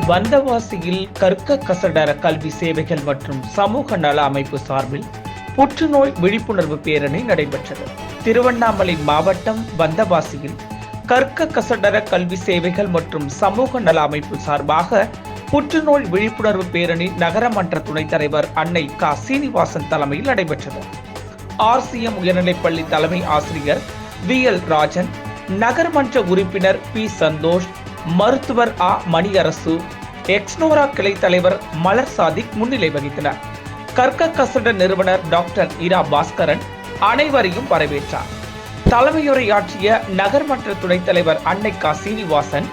வந்தவாசியில் கற்க கசடர கல்வி சேவைகள் மற்றும் சமூக நல அமைப்பு சார்பில் புற்றுநோய் விழிப்புணர்வு பேரணி நடைபெற்றது. திருவண்ணாமலை மாவட்டம் வந்தவாசியில் கற்க கசடர கல்வி சேவைகள் மற்றும் சமூக நல அமைப்பு சார்பாக புற்றுநோய் விழிப்புணர்வு பேரணி நகரமன்ற துணைத் தலைவர் அன்னை க. சீனிவாசன் தலைமையில் நடைபெற்றது. RCM உயர்நிலைப்பள்ளி தலைமை ஆசிரியர் VL ராஜன், நகர்மன்ற உறுப்பினர் P. சந்தோஷ், மருத்துவர் A. மணியரசு, எக்ஸ்னோரா கிளை தலைவர் மலர் சாதிக் முன்னிலை வகித்தனர். கற்க கசட நிறுவனர் டாக்டர் இரா பாஸ்கரன் அனைவரையும் வரவேற்றார். தலைமையுரையாற்றிய நகர்மன்ற துணைத் தலைவர் அன்னை க. சீனிவாசன்,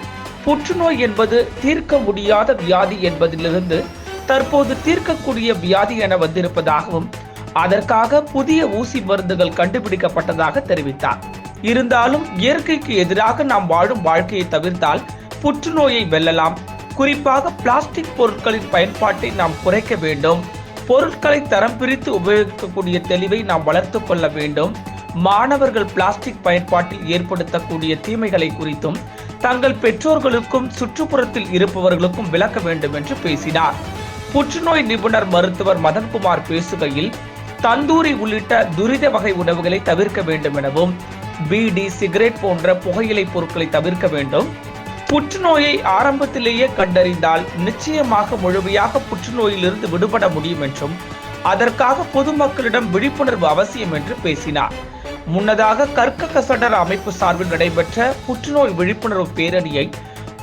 புற்றுநோய் என்பது தீர்க்க முடியாத வியாதி என்பதிலிருந்து தற்போது தீர்க்கக்கூடிய வியாதி என வந்திருப்பதாகவும் அதற்காக புதிய ஊசி மருந்துகள் கண்டுபிடிக்கப்பட்டதாக தெரிவித்தார். இருந்தாலும் இயற்கைக்கு எதிராக நாம் வாழும் வாழ்க்கையை தவிர்த்தால் புற்றுநோயை வெல்லலாம். குறிப்பாக பிளாஸ்டிக் பொருட்களின் பயன்பாட்டை நாம் குறைக்க வேண்டும். பொருட்களை தரம் பிரித்து உபயோகிக்கக்கூடிய தெளிவை நாம் வளர்த்துக் கொள்ள வேண்டும். மாணவர்கள் பிளாஸ்டிக் பயன்பாட்டில் ஏற்படுத்தக்கூடிய தீமைகளை குறித்தும் தங்கள் பெற்றோர்களுக்கும் சுற்றுப்புறத்தில் இருப்பவர்களுக்கும் விளக்க வேண்டும் என்று பேசினார். புற்றுநோய் நிபுணர் மருத்துவர் மதன்குமார் பேசுகையில், தந்தூரி உள்ளிட்ட துரித வகை உணவுகளை தவிர்க்க வேண்டும் எனவும், பீடி, சிகரெட் போன்ற புகையிலை பொருட்களை தவிர்க்க வேண்டும். புற்றுநோயை ஆரம்பத்திலேயே கண்டறிந்தால் நிச்சயமாக முழுமையாக புற்றுநோயிலிருந்து விடுபட முடியும் என்றும் அதற்காக பொதுமக்களிடம் விழிப்புணர்வு அவசியம் என்று பேசினார். முன்னதாக கற்க கசடர அமைப்பு சார்பில் நடைபெற்ற புற்றுநோய் விழிப்புணர்வு பேரணியை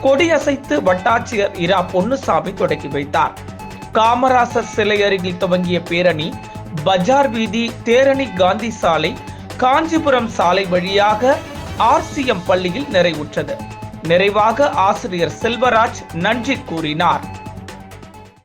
கொடியசைத்து வட்டாட்சியர் இரா பொன்னுசாமி தொடங்கி வைத்தார். காமராசர் சிலை அருகில் துவங்கிய பேரணி பஜார் வீதி, தேரணி காந்தி சாலை, காஞ்சிபுரம் சாலை வழியாக RCM பள்ளியில் நிறைவுற்றது. நிறைவாக ஆசிரியர் செல்வராஜ் நன்றி கூறினார்.